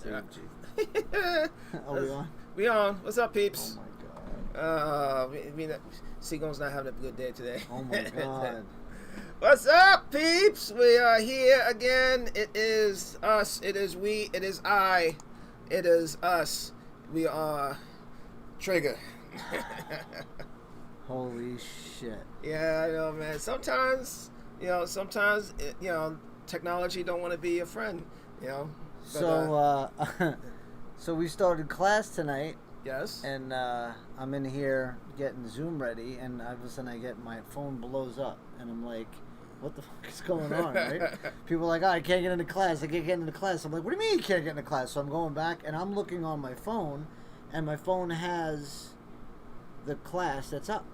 Are we on? We on. What's up, peeps? Oh my god. Seagull's not having a good day today. Oh my god. What's up, peeps? We are here again. It is us. It is we. It is I. It is us. We are Trigger. Holy shit. Yeah, I know, man. Sometimes, technology don't want to be your friend, But, so we started class tonight. Yes. And I'm in here getting Zoom ready, and all of a sudden I get my phone blows up, and I'm like, what the fuck is going on, right? People are like, I can't get into class. I can't get into class. I'm like, what do you mean you can't get into class? So I'm going back, and I'm looking on my phone, and my phone has the class that's up.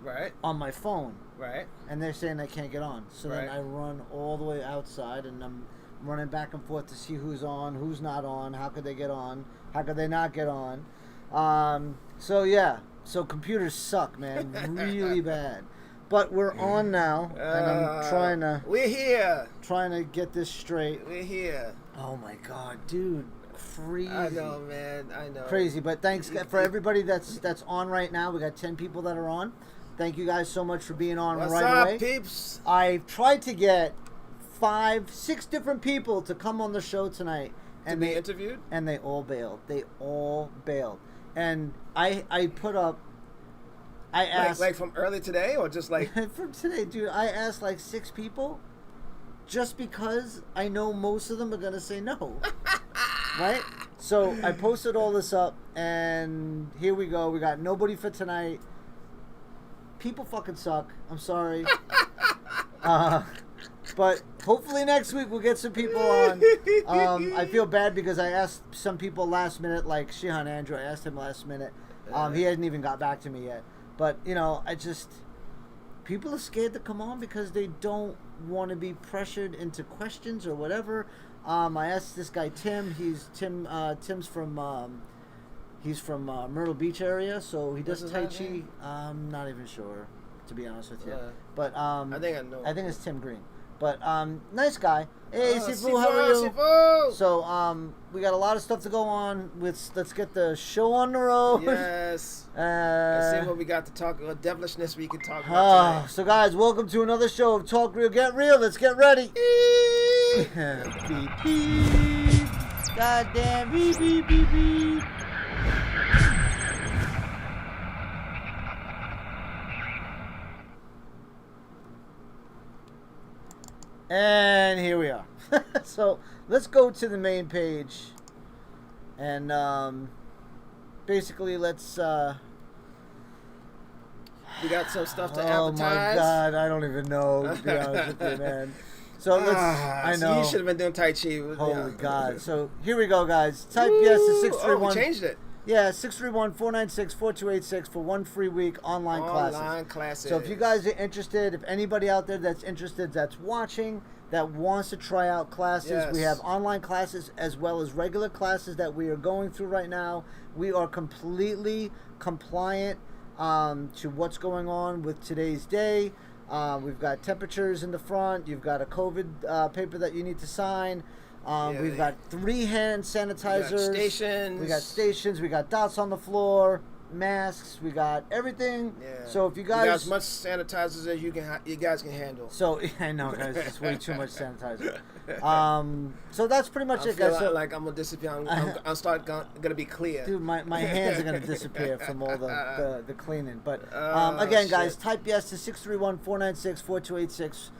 Right. On my phone. Right. And they're saying I can't get on. So then I run all the way outside, and I'm running back and forth to see who's on, who's not on, how could they get on, how could they not get on. So computers suck, man, really bad. But we're on now, and I'm we're here. Trying to get this straight. We're here. Oh my god, dude. Crazy. I know, man. I know. Crazy, but thanks for everybody that's on right now. We got 10 people that are on. Thank you guys so much for being on What's right up, away. Peeps? I've tried to get 5-6 different people to come on the show tonight and be interviewed, and they all bailed. They all bailed. And I put up. I asked like from early today, or just like from today, dude. I asked like 6 people, just because I know most of them are gonna say no. Right? So I posted all this up, and here we go. We got nobody for tonight. People fucking suck. I'm sorry. But hopefully next week we'll get some people on. I feel bad because I asked some people last minute, like Shihan Andrew. I asked him last minute. He hadn't even got back to me yet. But, people are scared to come on because they don't want to be pressured into questions or whatever. I asked this guy Tim. Tim's from he's from Myrtle Beach area, so he does Tai Chi. I'm not even sure, to be honest with you. But I think I know. I think it's Tim Green. But nice guy. Hey, Shifu, how are you? Shifu. So we got a lot of stuff to go on. Let's get the show on the road. Yes. Let's see what we got to talk about. Devilishness we can talk about tonight. So guys, welcome to another show of Talk Real, Get Real. Let's get ready. Beep, beep. Goddamn beep, beep, beep, beep. And here we are. So let's go to the main page, and basically let's. We got some stuff to advertise. Oh my god, I don't even know, to be honest with you, man. So let's. I know. So you should have been doing Tai Chi. Holy god! So here we go, guys. Type yes to 631. Oh, we changed it. Yeah, 631-496-4286 for 1 free week online classes. So if you guys are interested, if anybody out there that's interested, that's watching, that wants to try out classes, we have online classes as well as regular classes that we are going through right now. We are completely compliant to what's going on with today's day. We've got temperatures in the front. You've got a COVID paper that you need to sign. We've got 3 hand sanitizers. We got stations. We got dots on the floor, masks. We got everything. Yeah. So if you guys, got as much sanitizers as you guys can handle. So I know, guys, it's way too much sanitizer. So that's pretty much it, guys. So like I'm gonna disappear. I'm gonna be clear. Dude, my hands are gonna disappear from all the cleaning. But again, guys, type yes to 631-496-4286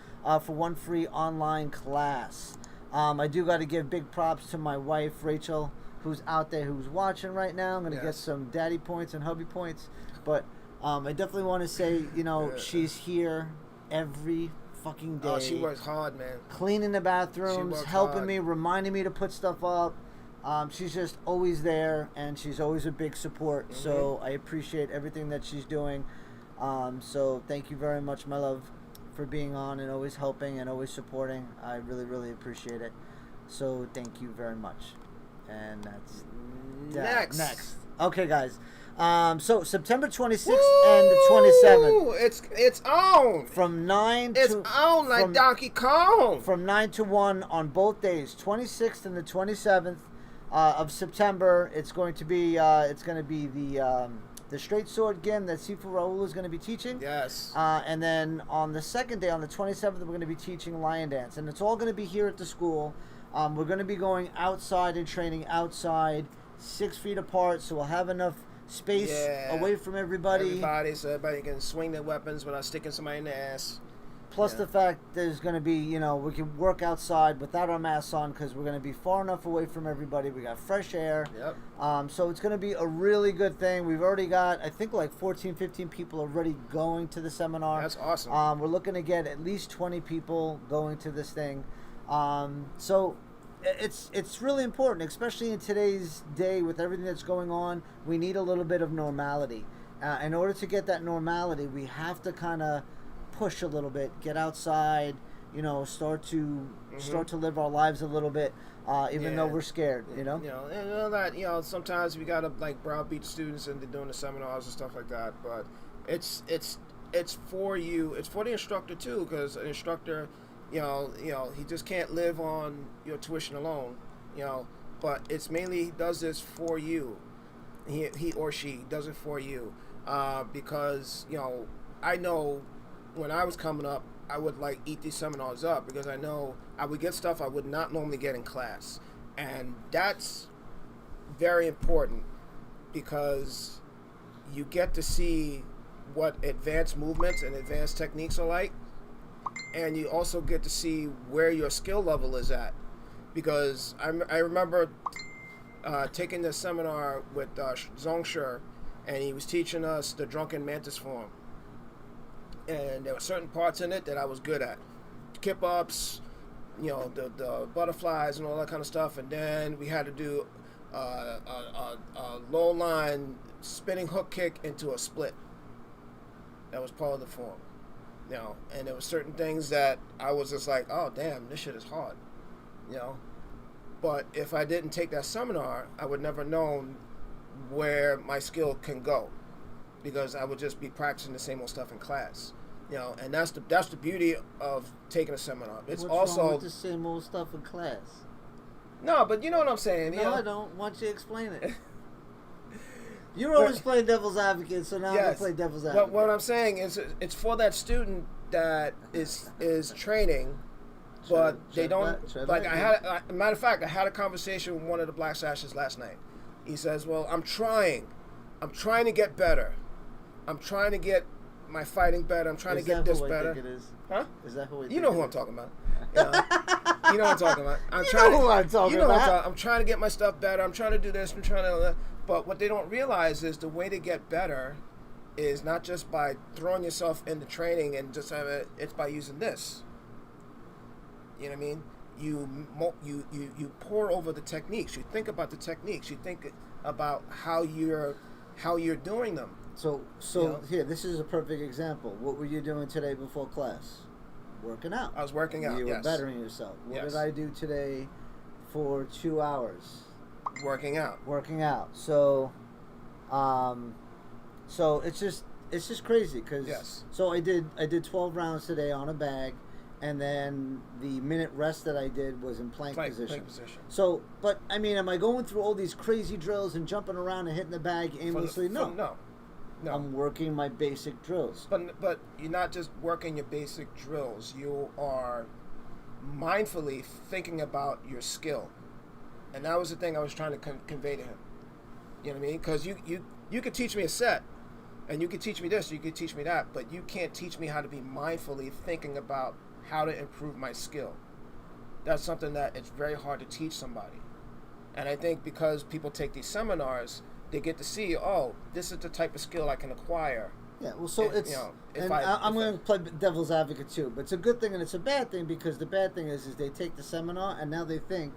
for 1 free online class. I do got to give big props to my wife, Rachel, who's out there, who's watching right now. I'm going to get some daddy points and hubby points. But I definitely want to say, she's here every fucking day. Oh, she works hard, man. Cleaning the bathrooms, helping me, reminding me to put stuff up. She's just always there, and she's always a big support. Mm-hmm. So I appreciate everything that she's doing. So thank you very much, my love, for being on and always helping and always supporting. I really, really appreciate it. So thank you very much. And that's next. Okay, guys. So September 26th and the 27th. It's on. From 9 to... It's on like Donkey Kong. From 9 to 1 on both days, 26th and the 27th. of September. It's going to be the straight sword gym that Shifu Raul is going to be teaching. Yes. And then on the second day, on the 27th, we're going to be teaching lion dance, and it's all going to be here at the school. We're going to be going outside and training outside, 6 feet apart, so we'll have enough space away from everybody. So everybody can swing their weapons without sticking somebody in the ass. Plus the fact there's going to be, we can work outside without our masks on because we're going to be far enough away from everybody. We got fresh air. Yep. So it's going to be a really good thing. We've already got, I think, like 14, 15 people already going to the seminar. That's awesome. We're looking to get at least 20 people going to this thing. So it's really important, especially in today's day with everything that's going on. We need a little bit of normality. In order to get that normality, we have to kind of push a little bit, get outside, start to live our lives a little bit, even though we're scared, that sometimes we gotta like browbeat students into doing the seminars and stuff like that, but it's for you, it's for the instructor too, because an instructor, he just can't live on your tuition alone, but it's mainly he does this for you, he or she does it for you, because I know. When I was coming up, I would like eat these seminars up because I know I would get stuff I would not normally get in class. And that's very important because you get to see what advanced movements and advanced techniques are like. And you also get to see where your skill level is at. Because I remember taking this seminar with Zhongshe, and he was teaching us the drunken mantis form. And there were certain parts in it that I was good at. Kip ups, the butterflies and all that kind of stuff. And then we had to do a low line spinning hook kick into a split. That was part of the form. And there were certain things that I was just like, oh, damn, this shit is hard. But if I didn't take that seminar, I would never known where my skill can go. Because I would just be practicing the same old stuff in class, and that's the beauty of taking a seminar. It's What's wrong with the same old stuff in class? No, but you know what I'm saying. No, I don't. Why don't you explain it? You're always playing devil's advocate, so now I'm gonna play devil's advocate. But what I'm saying is, it's for that student that is training, but they don't. A matter of fact, I had a conversation with one of the Black Sashes last night. He says, "Well, I'm trying to get better. I'm trying to get my fighting better. I'm trying to get this better." Think it is? Huh? Is that who you know who I'm talking about? You know what I'm talking about. I'm trying to get my stuff better. I'm trying to do this. I'm trying to. But what they don't realize is the way to get better is not just by throwing yourself into training and just have it. It's by using this. You know what I mean? You pour over the techniques. You think about the techniques. You think about how you're doing them. So here, this is a perfect example. What were you doing today before class? Working out. I was working out. You were bettering yourself. What did I do today for 2 hours? Working out. So, so it's just crazy because so I did 12 rounds today on a bag. And then the minute rest that I did was in plank position. So, but I mean, am I going through all these crazy drills and jumping around and hitting the bag aimlessly? No. I'm working my basic drills. But you're not just working your basic drills. You are mindfully thinking about your skill, and that was the thing I was trying to convey to him. You know what I mean? Because you could teach me a set, and you could teach me this, you could teach me that, but you can't teach me how to be mindfully thinking about how to improve my skill. That's something that it's very hard to teach somebody. And I think because people take these seminars, they get to see, oh, this is the type of skill I can acquire. Yeah, well, so I'm going to play devil's advocate too, but it's a good thing and it's a bad thing because the bad thing is they take the seminar and now they think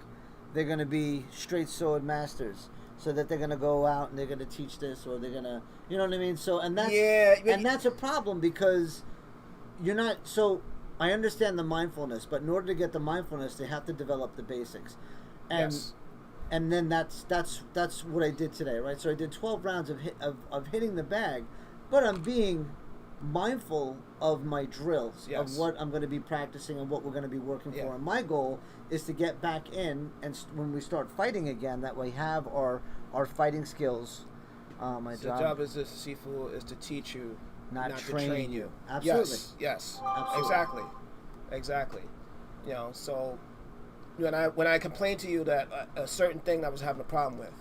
they're going to be straight sword masters, so that they're going to go out and they're going to teach this or they're going to, you know what I mean? So, and that's a problem because you're not, so I understand the mindfulness, but in order to get the mindfulness, they have to develop the basics. And and then that's what I did today, right? So I did 12 rounds of hitting the bag, but I'm being mindful of my drills, of what I'm going to be practicing and what we're going to be working for. And my goal is to get back in, and when we start fighting again, that we have our fighting skills. My job as a Shifu is to teach you, not to train you. Absolutely. Yes. Absolutely. Exactly. You know, so when I complained to you that a certain thing I was having a problem with,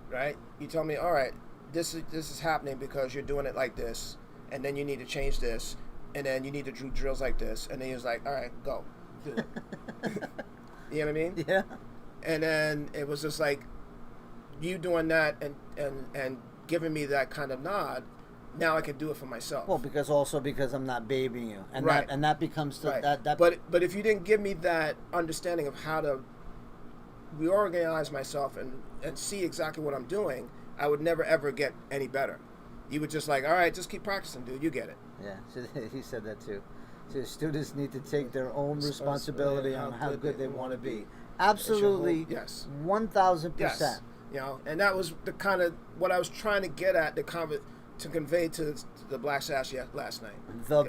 right? You tell me, all right, this is happening because you're doing it like this, and then you need to change this, and then you need to do drills like this, and then he was like, all right, go, do it. You know what I mean? Yeah. And then it was just like you doing that and giving me that kind of nod. Now I can do it for myself. Well, because I'm not babying you, and that becomes that. But if you didn't give me that understanding of how to reorganize myself and see exactly what I'm doing, I would never ever get any better. You would just like, all right, just keep practicing, dude. You get it. Yeah, so he said that too. So students need to take their own responsibility on how good they want to be. Absolutely, yes, 1,000%. Yes. You know, and that was the kind of what I was trying to get at, to convey to the Black Sash last night. The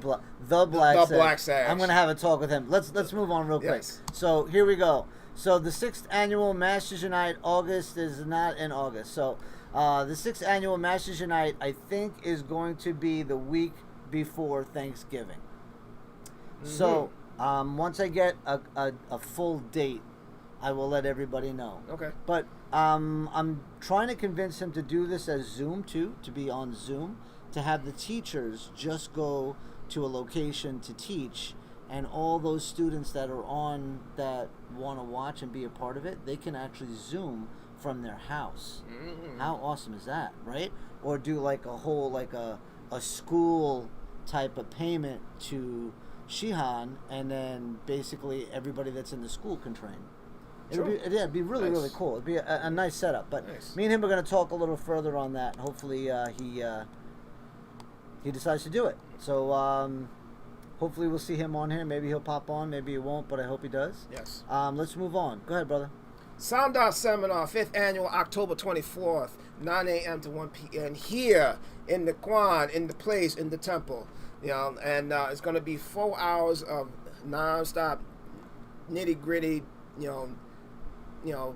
Black Sash. I'm gonna have a talk with him. Let's move on real quick. Yes. So here we go. So the 6th annual Masters Unite, August is not in August. So the 6th annual Masters Unite, I think, is going to be the week before Thanksgiving. Mm-hmm. So once I get a full date, I will let everybody know. Okay. But I'm trying to convince him to do this as Zoom too, to be on Zoom, to have the teachers just go to a location to teach, and all those students that are on that want to watch and be a part of it, they can actually Zoom from their house. Mm-hmm. How awesome is that, right? Or do like a whole, like a school type of payment to Shihan, and then basically everybody that's in the school can train. It'd be really, really cool. It'd be a nice setup. But me and him are going to talk a little further on that. Hopefully he decides to do it. So hopefully we'll see him on here. Maybe he'll pop on. Maybe he won't, but I hope he does. Yes. Let's move on. Go ahead, brother. Sanda Seminar, 5th Annual, October 24th, 9 a.m. to 1 p.m. here in the Kwan, in the place, in the temple. You know, and it's going to be 4 hours of nonstop, nitty-gritty, you know,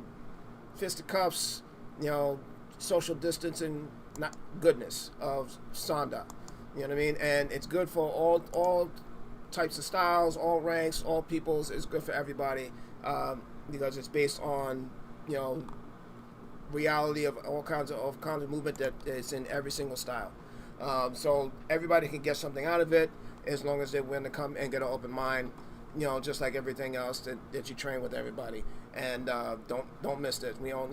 fisticuffs, social distancing, not goodness of Sanda. You know what I mean? And it's good for all types of styles, all ranks, all peoples. It's good for everybody because it's based on, reality of all kinds of movement that is in every single style. So everybody can get something out of it as long as they're willing to come and get an open mind. Just like everything else that you train with everybody, and don't miss this. We're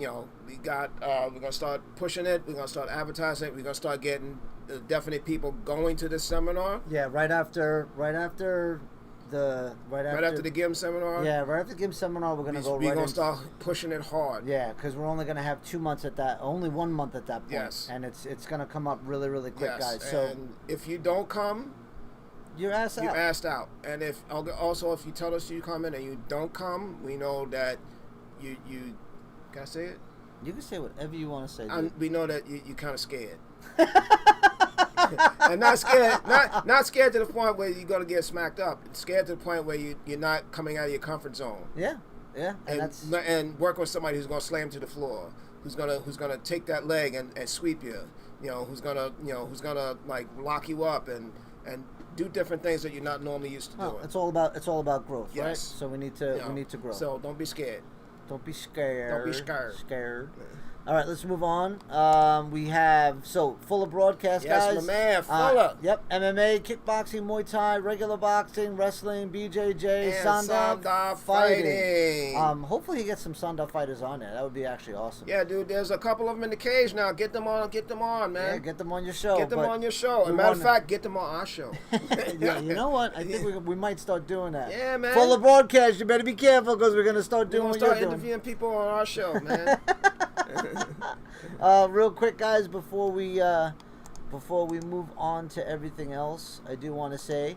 gonna start pushing it. We're gonna start advertising it. We're gonna start getting definite people going to this seminar. Yeah, right after the GIM seminar. Yeah, right after the GIM seminar, we're gonna We're gonna start pushing it hard. Yeah, because we're only gonna have 2 months only 1 month at that point. Yes, and it's gonna come up really, really quick, guys. So and if you don't come, you're asked out. And if you tell us you come in and you don't come, we know that you can I say it? You can say whatever you want to say. We know that you kind of scared. And not scared to the point where you're gonna get smacked up. Scared to the point where you're not coming out of your comfort zone. Yeah, and work with somebody who's gonna slam to the floor, who's gonna take that leg and sweep you. Who's gonna like lock you up and do different things that you're not normally used to doing. It's all about growth, yes. Right? So we need to grow. So don't be scared. Don't be scared. Don't be scared. Yeah. All right, let's move on. We have Fuller Broadcast, guys. Yes, my man, Fuller. Yep, MMA, kickboxing, Muay Thai, regular boxing, wrestling, BJJ, Sanda fighting. Hopefully he gets some Sanda fighters on there. That would be actually awesome. Yeah, dude. There's a couple of them in the cage now. Get them on, man. Yeah, get them on your show. Get them on your show. As a matter of fact, get them on our show. Yeah, you know what? I think we might start doing that. Yeah, man. Fuller Broadcast. You better be careful because we're gonna start doing what you're doing. Interviewing people on our show, man. Real quick, guys, before we move on to everything else, I do want to say,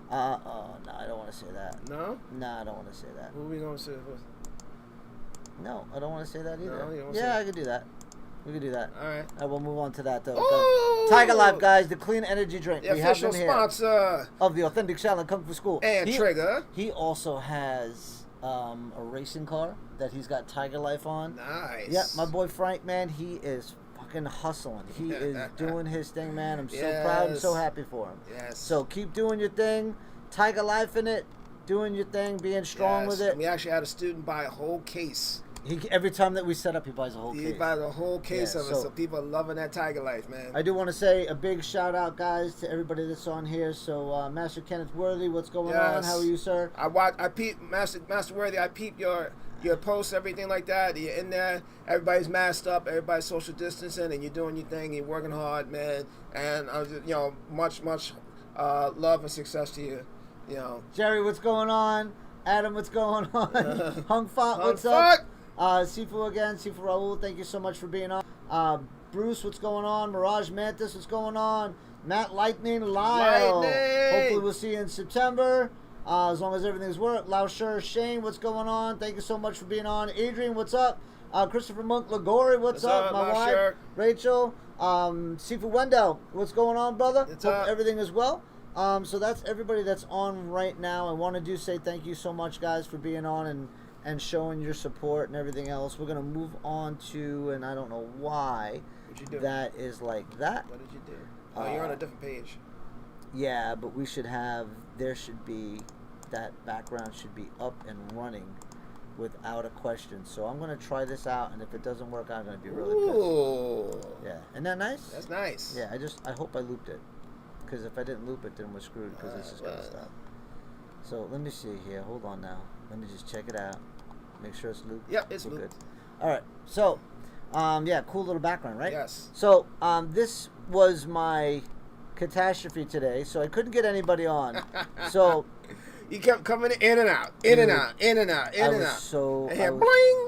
no, I don't want to say that. No? No, I don't want to say that. What are we gonna say? No, I don't want to say that either. No, you don't I can do that. We can do that. All right. We'll move on to that, though. Oh! Tiger Life, guys, the clean energy drink. The we have official them here sponsor of the Authentic Shaolin Kung Fu School. And Trigger. He also has a racing car that he's got Tiger Life on. Nice. Yeah, my boy Frank, man, he is fucking hustling. He is doing his thing, man. I'm so proud and so happy for him. Yes. So keep doing your thing. Tiger Life in it. Doing your thing, being strong with it. We actually had a student buy a whole case. Every time that we set up, he buys a whole case. He buys a whole case of it, so people are loving that Tiger Life, man. I do want to say a big shout out, guys, to everybody that's on here. So, Master Kenneth Worthy, what's going on? How are you, sir? I peep Master Worthy. I peep your posts, everything like that. You're in there. Everybody's masked up. Everybody's social distancing, and you're doing your thing. You're working hard, man. And much love and success to you. Jerry, what's going on? Adam, what's going on? Hung Fat, what's up? Shifu again, Shifu Raul, thank you so much for being on. Bruce, what's going on? Mirage Mantis, what's going on? Matt Lightning Lyle. Hopefully we'll see you in September. As long as everything's worked. Lausher Shane, what's going on? Thank you so much for being on. Adrian, what's up? Christopher Monk Lagori, what's up? My wife, Rachel. Shifu Wendell, what's going on, brother? Hope everything is well. So that's everybody that's on right now. I want to say thank you so much, guys, for being on and showing your support and everything else. We're going to move on to, and I don't know why that is like that. What did you do? Oh, you're on a different page. Yeah, but there should be, that background should be up and running without a question. So I'm going to try this out, and if it doesn't work, I'm going to be really pissed. Yeah. Isn't that nice? That's nice. Yeah, I hope I looped it. Because if I didn't loop it, then we're screwed because this is going to stop. So let me see here. Hold on now. Let me just check it out. Make sure it's looped. Yep, it's looped. Good. All right. So, cool little background, right? Yes. So, this was my catastrophe today, so I couldn't get anybody on. So... You kept coming in and out, in and out, in and out, in and out. Bling, bling,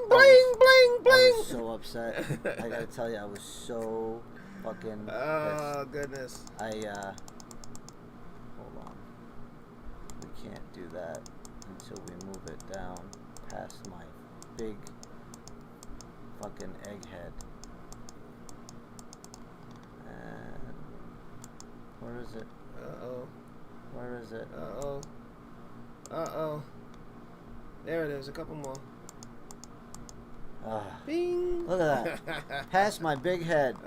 bling, bling. I was so upset. I got to tell you, I was so fucking pissed. Oh, goodness. Hold on. We can't do that until we move it down past my big fucking egghead. And where is it? Uh-oh. Where is it? Uh-oh. Uh-oh. There it is. A couple more. Bing. Look at that. Past my big head.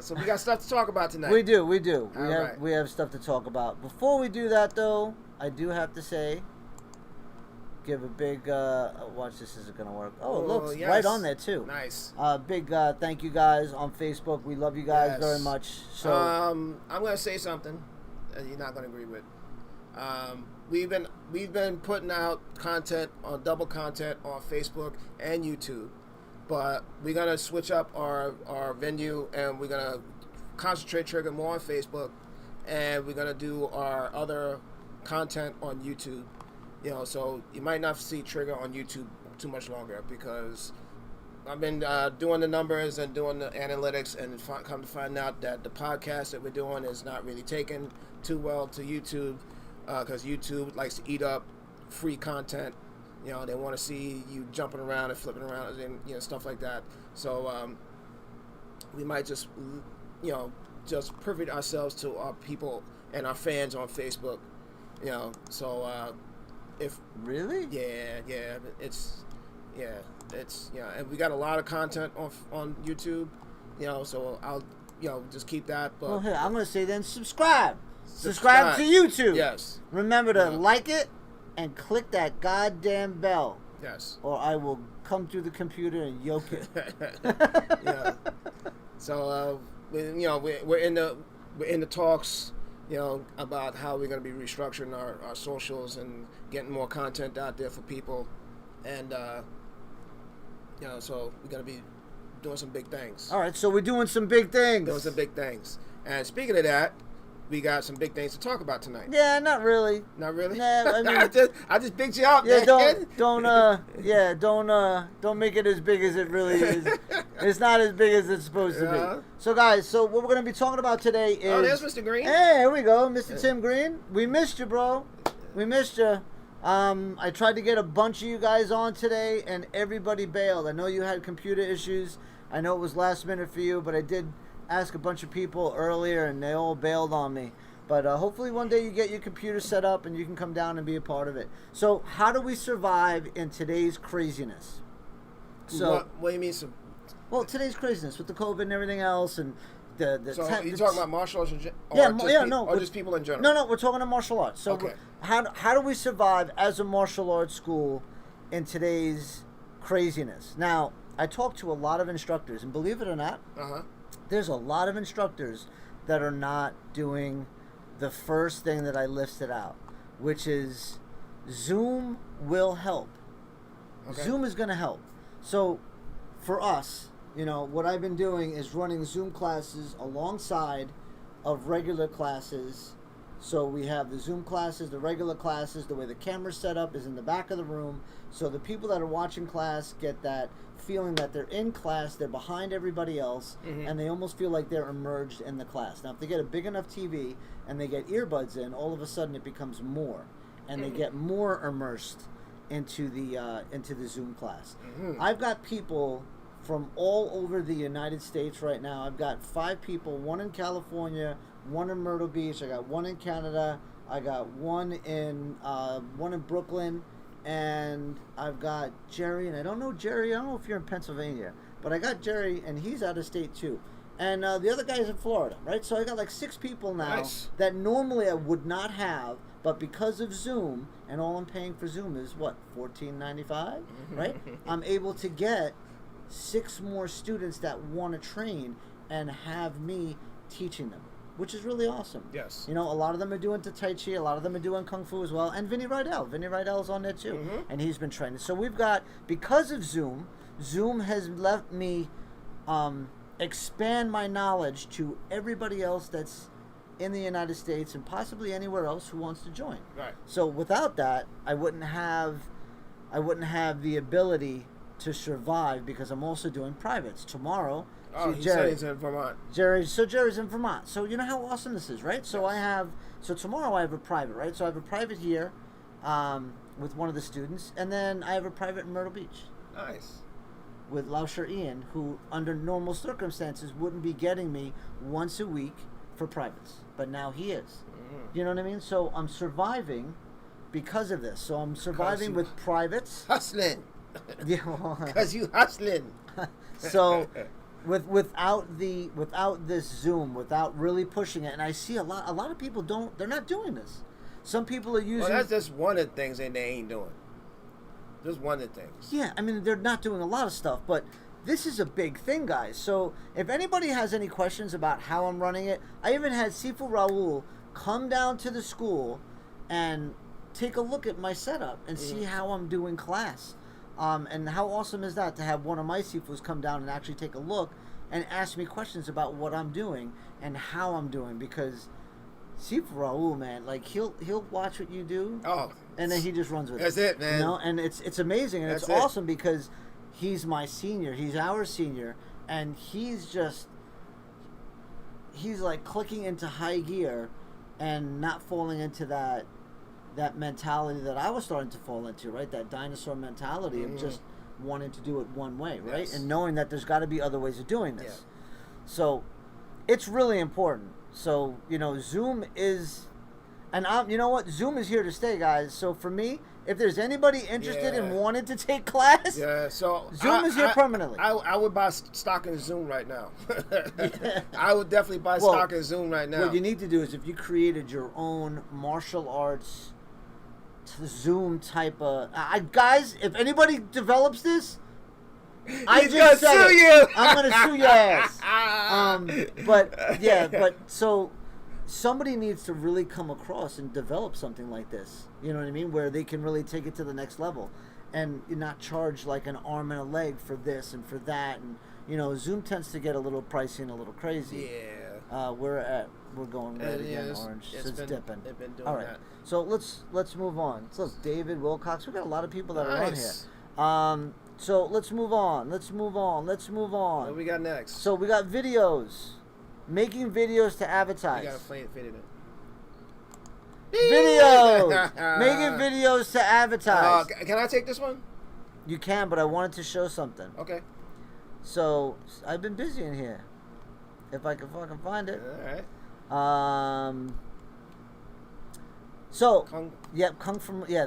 So we got stuff to talk about tonight. We do. We have stuff to talk about. Before we do that, though, I do have to say, give a big, watch this isn't going to work. Oh, it looks right on there, too. Nice. Big thank you guys on Facebook. We love you guys very much. So I'm going to say something that you're not going to agree with. We've been putting out content on double content on Facebook and YouTube, but we're gonna switch up our venue and we're gonna concentrate Trigger more on Facebook, and we're gonna do our other content on YouTube. So you might not see Trigger on YouTube too much longer because I've been doing the numbers and doing the analytics, and come to find out that the podcast that we're doing is not really taking too well to YouTube. Because YouTube likes to eat up free content. They want to see you jumping around and flipping around and stuff like that. So we might just private ourselves to our people and our fans on Facebook. So if really, and we got a lot of content on YouTube. So I'll just keep that. But here I'm gonna say then subscribe to YouTube. Yes. Remember to like it and click that goddamn bell. Yes. Or I will come through the computer and yoke it. Yeah. So we're in the talks, about how we're going to be restructuring our socials and getting more content out there for people, and so we're going to be doing some big things. All right. So we're doing some big things. And speaking of that, we got some big things to talk about tonight. Yeah, not really. Not really? Nah, I mean, I just bigged you up, yeah, man. Don't make it as big as it really is. It's not as big as it's supposed to be. So, guys, what we're going to be talking about today is... Oh, there's Mr. Green. Hey, here we go, Mr. Tim Green. We missed you, bro. We missed you. I tried to get a bunch of you guys on today, and everybody bailed. I know you had computer issues. I know it was last minute for you, but I did ask a bunch of people earlier, and they all bailed on me. But hopefully one day you get your computer set up and you can come down and be a part of it. So how do we survive in today's craziness? So what do you mean? Well, today's craziness with the COVID and everything else, and so you're talking about martial arts, or just people in general? No, we're talking about martial arts. So okay. How do we survive as a martial arts school in today's craziness? Now, I talked to a lot of instructors, and believe it or not, there's a lot of instructors that are not doing the first thing that I listed out, which is Zoom will help. Okay. Zoom is going to help. So for us, what I've been doing is running Zoom classes alongside of regular classes. So we have the Zoom classes, the regular classes, the way the camera's set up is in the back of the room. So the people that are watching class get that feeling that they're in class, they're behind everybody else, and they almost feel like they're immersed in the class. Now, if they get a big enough TV and they get earbuds in, all of a sudden it becomes more, and they get more immersed into the Zoom class. I've got people from all over the United States right now. I've got 5 people, one in California, one in Myrtle Beach, I got one in Canada, I got one in Brooklyn, and I've got Jerry, and I don't know Jerry, I don't know if you're in Pennsylvania, but I got Jerry, and he's out of state too. And the other guy's in Florida, right? So I got like 6 people now that normally I would not have, but because of Zoom, and all I'm paying for Zoom is what, $14.95, right? I'm able to get 6 more students that want to train and have me teaching them, which is really awesome. Yes. A lot of them are doing Tai Chi, a lot of them are doing Kung Fu as well, and Vinny Rydell's on there too, and he's been training. So we've got, because of Zoom has let me expand my knowledge to everybody else that's in the United States and possibly anywhere else who wants to join. Right. So without that, I wouldn't have the ability to survive, because I'm also doing privates tomorrow. He said he's in Vermont. Jerry's in Vermont. So you know how awesome this is, right? So tomorrow I have a private, right? So I have a private here with one of the students, and then I have a private in Myrtle Beach. Nice. With Lauscher Ian, who under normal circumstances wouldn't be getting me once a week for privates, but now he is. You know what I mean? So I'm surviving because of this. So I'm surviving with privates. Hustling. Yeah, because you hustling. So without this Zoom, without really pushing it, and I see a lot of people they're not doing this. Some people are using. Well, that's just one of the things that they ain't doing. Just one of the things. Yeah, I mean, they're not doing a lot of stuff, but this is a big thing, guys. So if anybody has any questions about how I'm running it, I even had Shifu Raul come down to the school and take a look at my setup and see how I'm doing class. And how awesome is that to have one of my Shifus come down and actually take a look and ask me questions about what I'm doing and how I'm doing, because Shifu Raul, man, like he'll watch what you do, and then he just runs with it. That's it, man. And it's amazing, and it's awesome because he's my senior, he's our senior, and he's like clicking into high gear and not falling into that mentality that I was starting to fall into, right? That dinosaur mentality of just wanting to do it one way, right? Yes. And knowing that there's got to be other ways of doing this. Yeah. So it's really important. So, Zoom is, and you know what? Zoom is here to stay, guys. So for me, if there's anybody interested in wanting to take class, so Zoom is here permanently. I would buy stock in Zoom right now. I would definitely buy stock in Zoom right now. What you need to do is, if you created your own martial arts Zoom type of guys, if anybody develops this, I'm gonna sue your ass. But so somebody needs to really come across and develop something like this. You know what I mean? Where they can really take it to the next level, and not charge like an arm and a leg for this and for that. And Zoom tends to get a little pricey and a little crazy. Yeah. We're going red again, orange. It's dipping. They've been doing all right. that. So let's move on. So David Wilcox. We got a lot of people that are on here. So let's move on. What we got next? So we got videos. Making videos to advertise. You gotta play it, fit it in. Videos. Making videos to advertise. Can I take this one? You can, but I wanted to show something. Okay. So I've been busy in here. If I can fucking find it. All right. So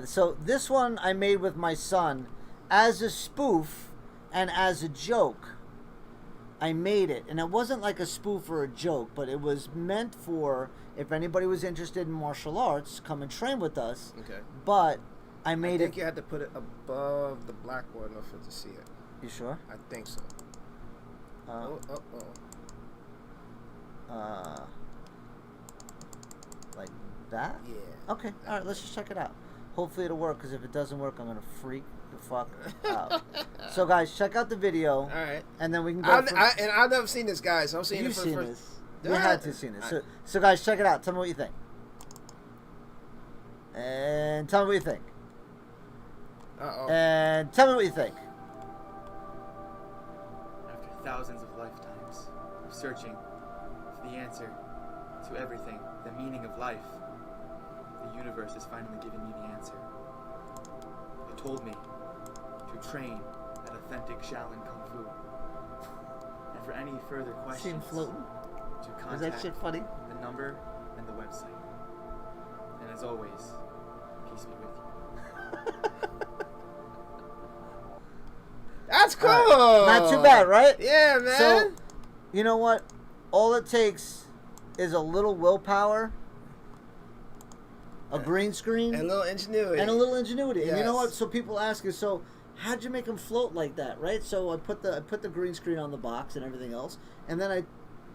So this one I made with my son as a spoof and as a joke. I made it, and it wasn't like a spoof or a joke, but it was meant for if anybody was interested in martial arts, come and train with us. Okay. But I made it. I think you had to put it above the blackboard enough for it to see it. You sure? I think so. Like that? Yeah. Okay. All right. Let's just check it out. Hopefully it'll work. Because if it doesn't work, I'm gonna freak the fuck out. So guys, check out the video. All right. And then we can go. And I've never seen this, guys. So I'm seeing it for the first. This. You had to have seen it. So guys, check it out. Tell me what you think. And tell me what you think. Uh-oh. And tell me what you think. After thousands of lifetimes of searching for the answer to everything, the meaning of life, the universe has finally given me the answer. It told me to train at authentic Shaolin Kung Fu. And for any further questions, See him floating? to contact Is that shit funny? the number and the website. And as always, peace be with you. That's cool. Not too bad, right? Yeah, man. So, you know what? All it takes is a little willpower, a green screen, and a little ingenuity. Yes. And you know what? Yes. So people ask us, so how'd you make them float like that, right? So I put the green screen on the box and everything else, and then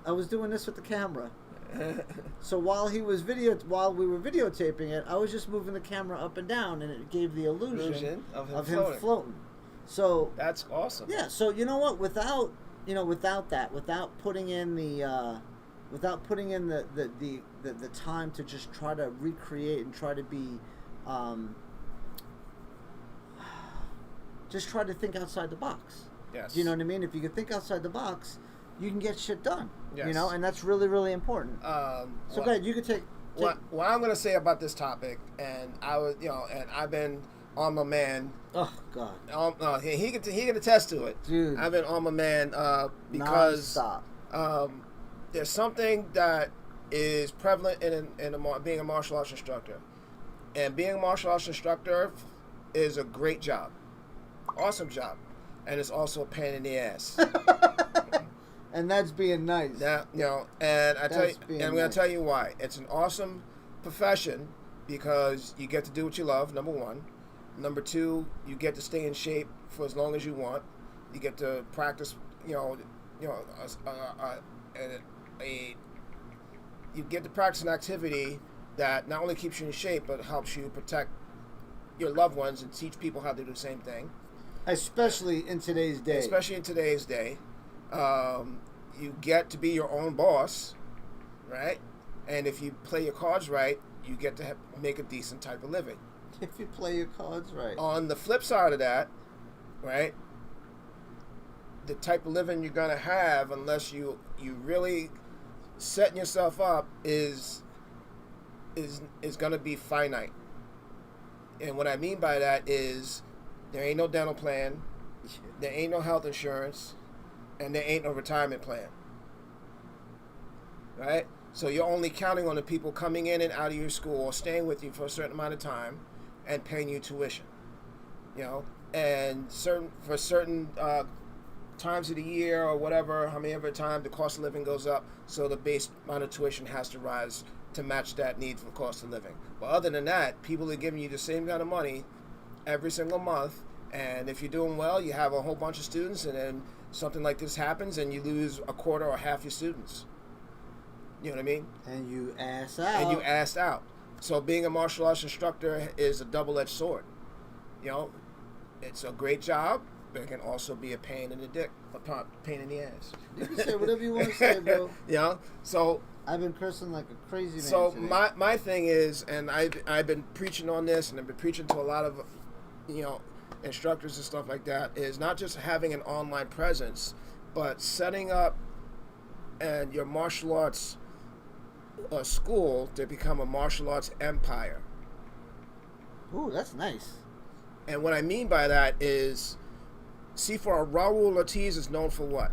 I was doing this with the camera. So while we were videotaping it, I was just moving the camera up and down, and it gave the illusion of him floating. So that's awesome. Yeah. So you know what? Without putting in the time to just try to recreate and try to be, just try to think outside the box. Yes. You know what I mean? If you can think outside the box, you can get shit done. Yes. You know, and that's really, really important. So go ahead. You can take. What I'm going to say about this topic, and I've been on my man. Oh God. He can attest to it, dude. I've been on my man because non-stop. There's something that is prevalent in being a martial arts instructor, and being a martial arts instructor is a great job, awesome job, and it's also a pain in the ass. And that's being nice. Now, and I'm going to tell you why. It's an awesome profession because you get to do what you love. Number one. Number two, you get to stay in shape for as long as you want. You get to practice, you get to practice an activity that not only keeps you in shape but helps you protect your loved ones and teach people how to do the same thing. Especially in today's day. You get to be your own boss, right? And if you play your cards right, you get to make a decent type of living. If you play your cards right. On the flip side of that, right, the type of living you're gonna have, unless you really setting yourself up, is gonna be finite. And what I mean by that is there ain't no dental plan, there ain't no health insurance, and there ain't no retirement plan. Right? So you're only counting on the people coming in and out of your school or staying with you for a certain amount of time and paying you tuition. And for certain times of the year or whatever, how many ever time the cost of living goes up, so the base amount of tuition has to rise to match that need for cost of living. But other than that, people are giving you the same kind of money every single month, and if you're doing well, you have a whole bunch of students, and then something like this happens and you lose a quarter or half your students. You know what I mean? And you ass out. So being a martial arts instructor is a double-edged sword. It's a great job, but it can also be a pain in the dick, a pain in the ass. You can say whatever you want to say, bro. So I've been cursing like a crazy man. So today. my thing is, and I've been preaching on this, and I've been preaching to a lot of, instructors and stuff like that, is not just having an online presence, but setting up and your martial arts, a school to become a martial arts empire. Ooh, that's nice. And what I mean by that is, see, for Raul Ortiz is known for what?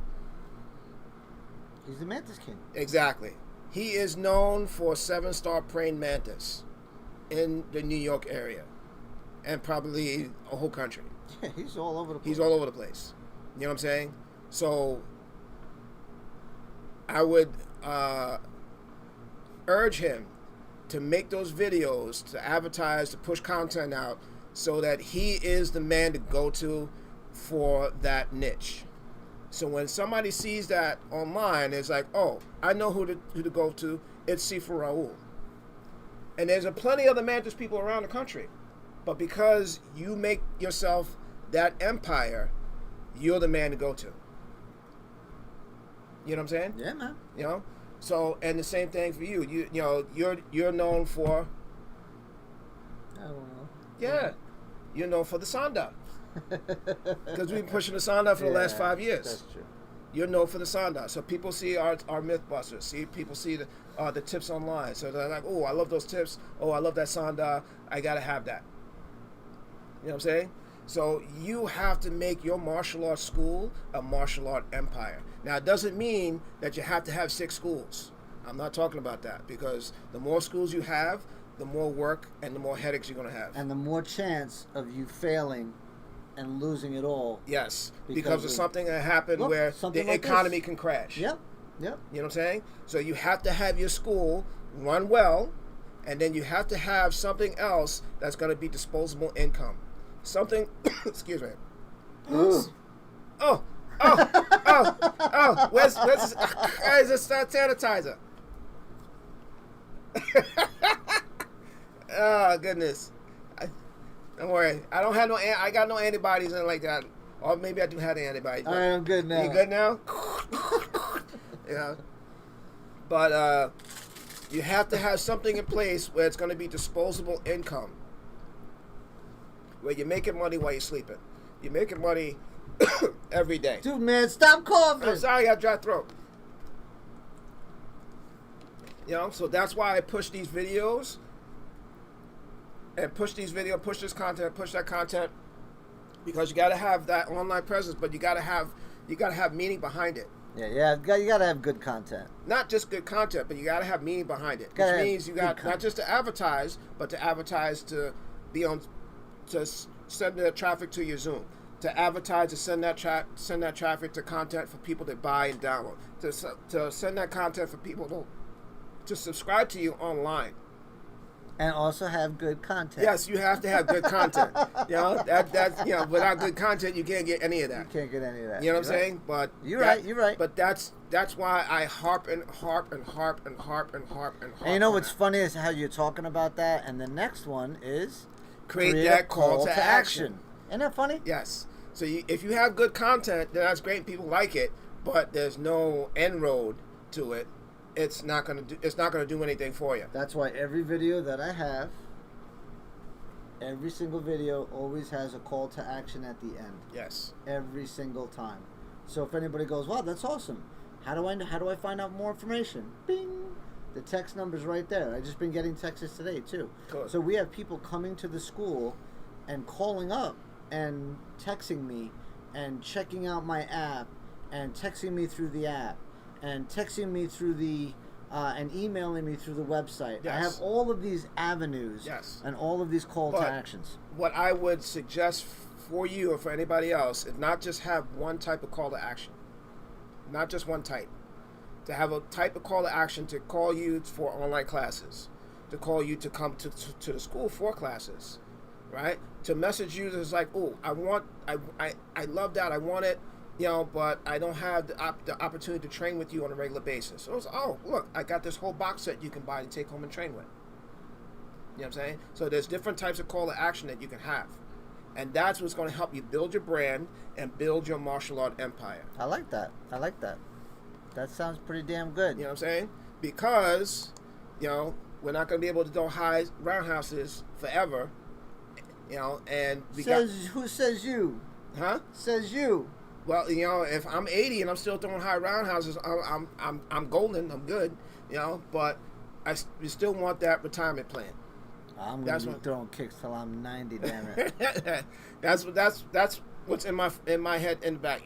He's the Mantis King. Exactly. He is known for 7-star praying mantis in the New York area, and probably a whole country. Yeah, he's all over the place. He's all over the place. You know what I'm saying? So I would urge him to make those videos, to advertise, to push content out, so that he is the man to go to for that niche. So when somebody sees that online, it's like, oh, I know who to go to. It's Shifu Raul. And there's plenty other Mantis people around the country. But because you make yourself that empire, you're the man to go to. You know what I'm saying? Yeah, man. You know? So, and the same thing for you. You know, you're known for... I don't know. Yeah. You're known for the Sanda. Because we've been pushing the Sanda for the last 5 years. That's true. You're known for the Sanda. So people see our Mythbusters. People see the tips online. So they're like, oh, I love those tips. Oh, I love that Sanda. I got to have that. You know what I'm saying? So you have to make your martial arts school a martial art empire. Now, it doesn't mean that you have to have 6 schools. I'm not talking about that, because the more schools you have, the more work and the more headaches you're going to have. And the more chance of you failing and losing it all. Yes, because of something that happened where the economy can crash. Yep. You know what I'm saying? So you have to have your school run well, and then you have to have something else that's going to be disposable income. Something, excuse me. Oh, where's the sanitizer? Oh, goodness. Don't worry. I got no antibodies and like that. Or maybe I do have the antibodies. All right, I'm good now. You good now? Yeah. But you have to have something in place where it's going to be disposable income. Where you're making money while you're sleeping. You're making money every day. Dude, man, stop coughing. I'm sorry, I got dry throat. You know, so that's why I push these videos. And push this content, push that content. Because you got to have that online presence, but you got to have meaning behind it. Yeah, you got to have good content. Not just good content, but you got to have meaning behind it. Which means you got not just to advertise, but to advertise to be on, to send the traffic to your Zoom, to advertise to send that traffic to content for people to buy and download, to send that content for people to subscribe to you online. And also have good content. Yes, you have to have good content. You know, that without good content, you can't get any of that. You can't get any of that. You know what I'm saying? But you're right. But that's why I harp. And you know what's funny is how you're talking about that, and the next one is create that call to action. Isn't that funny? Yes. So if you have good content, then that's great. People like it, but there's no end road to it. It's not gonna do anything for you. That's why every video that I have, every single video always has a call to action at the end. Yes. Every single time. So if anybody goes, "Wow, that's awesome. How do I find out more information?" Bing. The text number's right there. I just been getting texts today too. Cool. So we have people coming to the school and calling up and texting me and checking out my app and texting me through the app and texting me through the and emailing me through the website. Yes. I have all of these avenues. Yes. And all of these call to actions. What I would suggest for you or for anybody else is not just have one type of call to action. Not just one type. To have a type of call to action to call you for online classes, to call you to come to the school for classes, right? To message you that's like, oh, I love that, I want it, you know, but I don't have the opportunity to train with you on a regular basis. So it's, oh, look, I got this whole box set you can buy and take home and train with. You know what I'm saying? So there's different types of call to action that you can have. And that's what's going to help you build your brand and build your martial art empire. I like that. That sounds pretty damn good. You know what I'm saying? Because, you know, we're not going to be able to do high roundhouses forever. You know, and who says you? Huh? Says you. Well, you know, if I'm 80 and I'm still throwing high roundhouses, I'm golden. I'm good. You know, but we still want that retirement plan. I'm gonna be throwing kicks till I'm 90. Damn it. That's what's in my head in the back.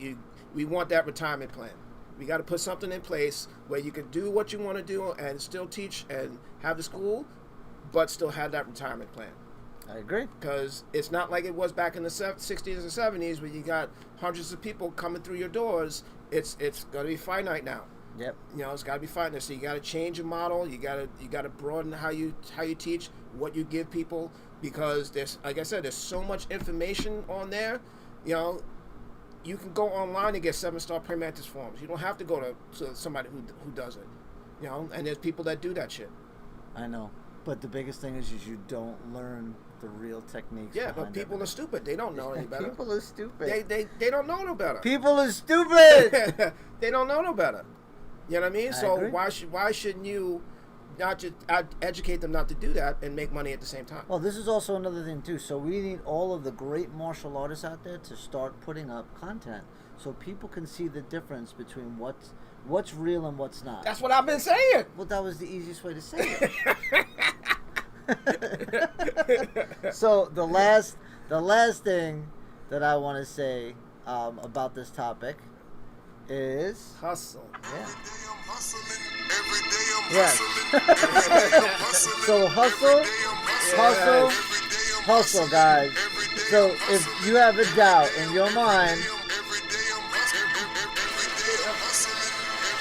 We want that retirement plan. We got to put something in place where you can do what you want to do and still teach and have the school, but still have that retirement plan. I agree. Because it's not like it was back in the 60s and 70s where you got hundreds of people coming through your doors. It's going to be finite now. Yep. You know, it's got to be finite. So you got to change your model. You got to broaden how you teach, what you give people, because there's, like I said, there's so much information on there. You know, you can go online and get 7-star pre-mantis forms. You don't have to go to somebody who does it. You know, and there's people that do that shit. I know. But the biggest thing is you don't learn the real techniques. Yeah, but people are stupid. They don't know any better. People are stupid. They don't know no better. People are stupid. They don't know no better. You know what I mean? I agree. Why shouldn't you not just educate them not to do that and make money at the same time? Well, this is also another thing too. So we need all of the great martial artists out there to start putting up content so people can see the difference between what's real and what's not. That's what I've been saying. Well, that was the easiest way to say it. So the last thing that I want to say about this topic is hustle. Yeah. Yes. So hustle, guys. So if you have a doubt in your mind,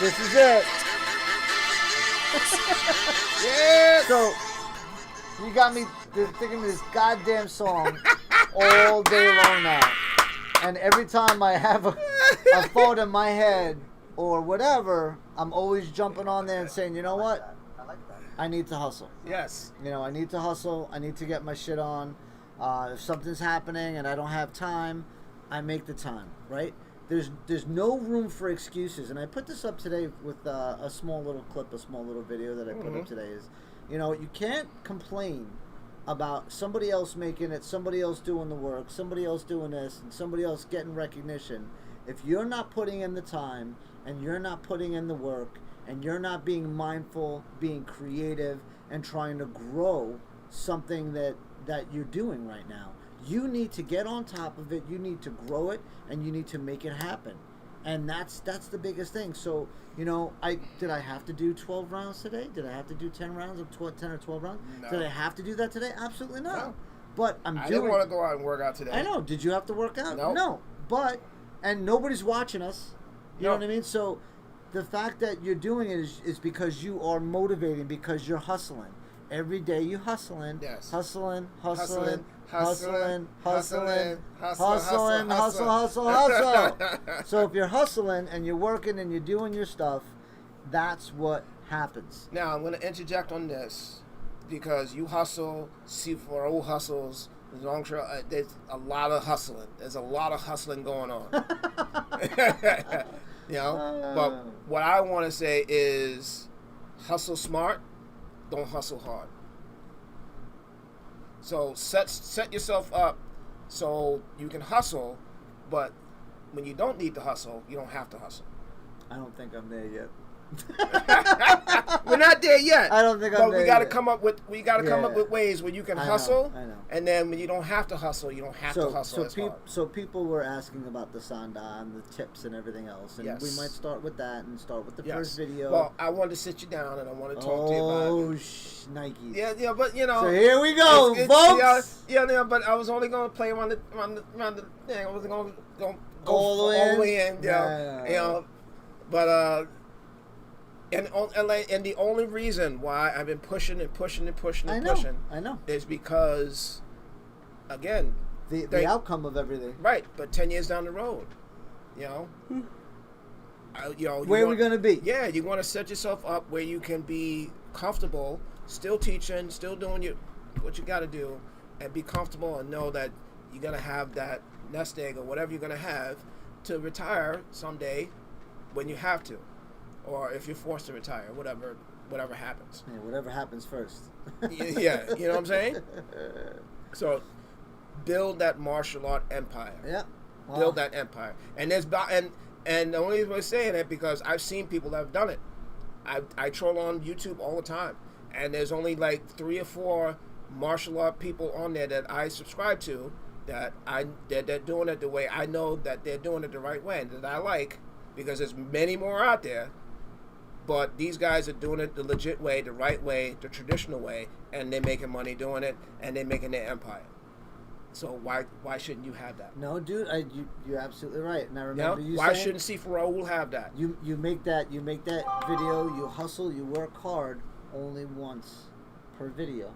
this is it. Yeah. So you got me thinking this goddamn song all day long now. And every time I have a thought in my head or whatever, I'm always jumping on there and saying, you know what? I like that. I need to hustle. Yes. You know, I need to hustle. I need to get my shit on. If something's happening and I don't have time, I make the time, right? There's no room for excuses. And I put this up today with a small little clip, a small little video that I put up today is, you know, you can't complain about somebody else making it, somebody else doing the work, somebody else doing this, and somebody else getting recognition. If you're not putting in the time and you're not putting in the work and you're not being mindful, being creative, and trying to grow something that you're doing right now, you need to get on top of it, you need to grow it, and you need to make it happen. And that's the biggest thing. So, you know, did I have to do 12 rounds today? Did I have to do 10 rounds of 10 or 12 rounds? No. Did I have to do that today? Absolutely not. No. But I didn't want to go out and work out today. I know. Did you have to work out? No. No. But, and nobody's watching us. You know what I mean? So the fact that you're doing it is because you are motivating, because you're hustling. Every day you hustling. Yes. Hustling. Hustle. So if you're hustling and you're working and you're doing your stuff, that's what happens. Now I'm going to interject on this because you hustle, see for old hustles. There's a lot of hustling. There's a lot of hustling going on. You know, but what I want to say is hustle smart, don't hustle hard. So set yourself up so you can hustle, but when you don't need to hustle, you don't have to hustle. I don't think I'm there yet. We're not there yet. I don't think I'm there. But we got to come up with ways where you can hustle. I know. And then when you don't have to hustle, you don't have to hustle as hard. So people were asking about the Sanda and the tips and everything else, and we might start with that and start with the first video. Well, I wanted to sit you down and I want to talk to you about. Nike. Yeah, but you know. So here we go, folks. Yeah, but I was only going to play around the thing. I wasn't going to go all the way in. Yeah. You know, but and the only reason why I've been pushing I know, is because, again, the outcome of everything. Right, but 10 years down the road, you know, where are we gonna be? Yeah, you want to set yourself up where you can be comfortable, still teaching, still doing what you got to do, and be comfortable and know that you're gonna have that nest egg or whatever you're gonna have to retire someday when you have to. Or if you're forced to retire, whatever happens. Yeah, whatever happens first. Yeah, you know what I'm saying? So, build that martial art empire. Yeah. Wow. Build that empire. And the only reason I'm saying it because I've seen people that have done it. I troll on YouTube all the time. and there's only like 3 or 4 martial art people on there that I subscribe to, that they're doing it the way I know that they're doing it the right way, and that I like, because there's many more out there. But these guys are doing it the legit way, the right way, the traditional way, and they're making money doing it, and they're making their empire. So why shouldn't you have that? No, dude, you're absolutely right. And I remember you why saying, shouldn't Sifu Raul have that? You make that video, you hustle, you work hard only once per video.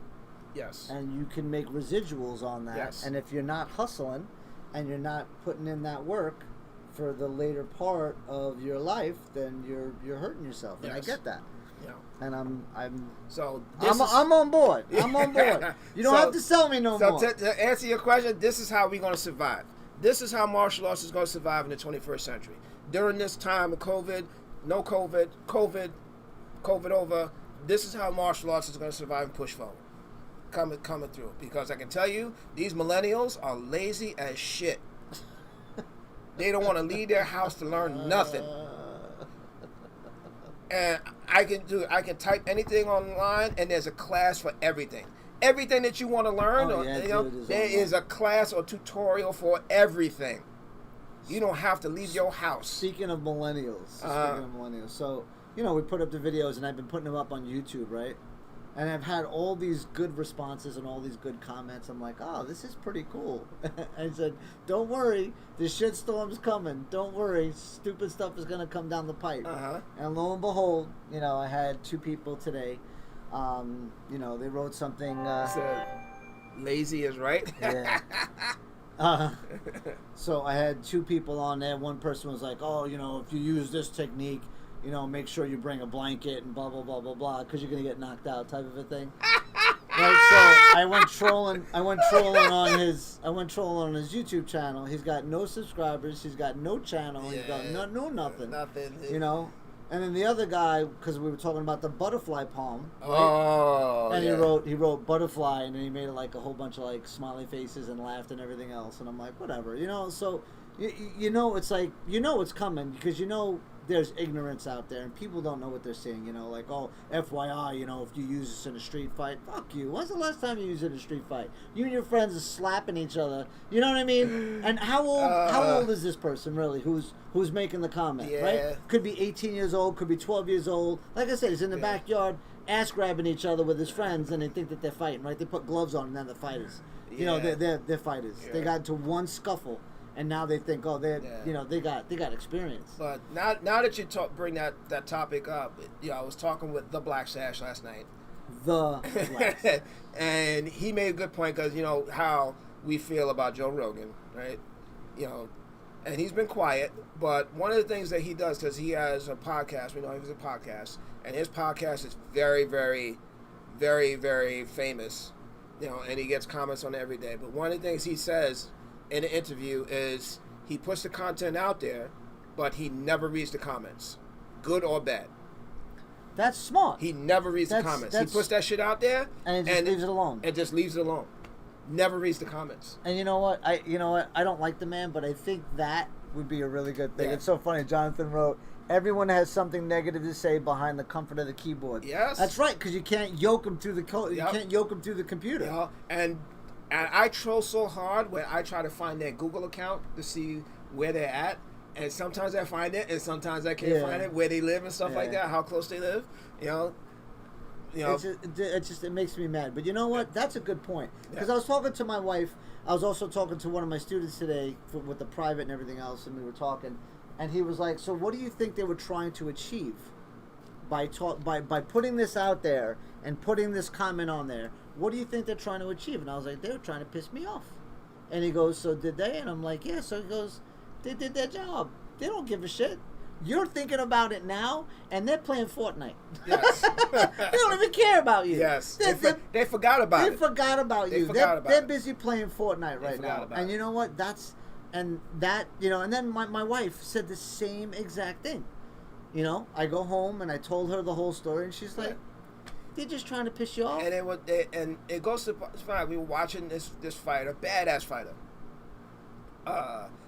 Yes. And you can make residuals on that. Yes. And if you're not hustling and you're not putting in that work for the later part of your life, then you're hurting yourself. And I get that. Yeah. And I'm on board. I'm on board. You don't have to sell me no more. So to answer your question, this is how we're going to survive. This is how martial arts is going to survive in the 21st century. During this time of COVID, no COVID over, this is how martial arts is going to survive and push forward. Coming through. Because I can tell you, these millennials are lazy as shit. They don't want to leave their house to learn nothing. And I can type anything online, and there's a class for everything. Everything that you want to learn, there is a class or tutorial for everything. You don't have to leave your house. Speaking of millennials, so we put up the videos, and I've been putting them up on YouTube, right? And I've had all these good responses and all these good comments. I'm like, oh, this is pretty cool. I said, don't worry, the shitstorm's coming. Don't worry, stupid stuff is going to come down the pipe. And lo and behold, I had 2 people today. They wrote something. Lazy is right. Yeah. So I had 2 people on there. One person was like, oh, if you use this technique, make sure you bring a blanket and blah, blah, blah, blah, blah, because you're going to get knocked out type of a thing. Right, so I went trolling on his YouTube channel. He's got no subscribers. He's got no channel. He's got nothing. Nothing. And then the other guy, because we were talking about the butterfly palm. Right? Oh, and he wrote butterfly, and then he made it like a whole bunch of like smiley faces and laughed and everything else. And I'm like, whatever, So it's like it's coming, because there's ignorance out there, and people don't know what they're seeing, like, oh, FYI, if you use this in a street fight, fuck you. When's the last time you used it in a street fight? You and your friends are slapping each other, you know what I mean? And how old is this person, really, who's making the comment, right? Could be 18 years old, could be 12 years old. Like I said, he's in the backyard, ass-grabbing each other with his friends, and they think that they're fighting, right? They put gloves on, and then they're fighters. They're fighters. Yeah. They got into one scuffle. And now they think, oh, they got experience. But now that you bring that topic up, I was talking with the Black Sash last night. The Black Sash. And he made a good point, because how we feel about Joe Rogan, right? And he's been quiet, but one of the things that he does, because he has a podcast, we know he has a podcast, and his podcast is very, very, very, very famous, and he gets comments on it every day. But one of the things he says in an interview is he puts the content out there, but he never reads the comments, good or bad. That's smart. He never reads the comments. He puts that shit out there and leaves it alone. And just leaves it alone. Never reads the comments. And you know what? I don't like the man, but I think that would be a really good thing. Yeah. It's so funny. Jonathan wrote, everyone has something negative to say behind the comfort of the keyboard. Yes. That's right, because you can't yoke them through the you can't yoke them through the computer. And I troll so hard where I try to find their Google account to see where they're at, and sometimes I find it, and sometimes I can't find it, where they live and stuff like that, how close they live. It makes me mad. But you know what? That's a good point. Because I was talking to my wife. I was also talking to one of my students today with the private and everything else, and we were talking, and he was like, "So what do you think they were trying to achieve by putting this out there and putting this comment on there? What do you think they're trying to achieve?" And I was like, "They were trying to piss me off." And he goes, "So did they?" And I'm like, "Yeah." So he goes, "They did their job. They don't give a shit. You're thinking about it now, and they're playing Fortnite. Yes. They don't even care about you. Yes. They forgot about it. They forgot about you. They're busy playing Fortnite right now. And you know what? And then my wife said the same exact thing. I go home and I told her the whole story, and she's like, they're just trying to piss you off. And it goes to the fact, we were watching this fighter, badass fighter,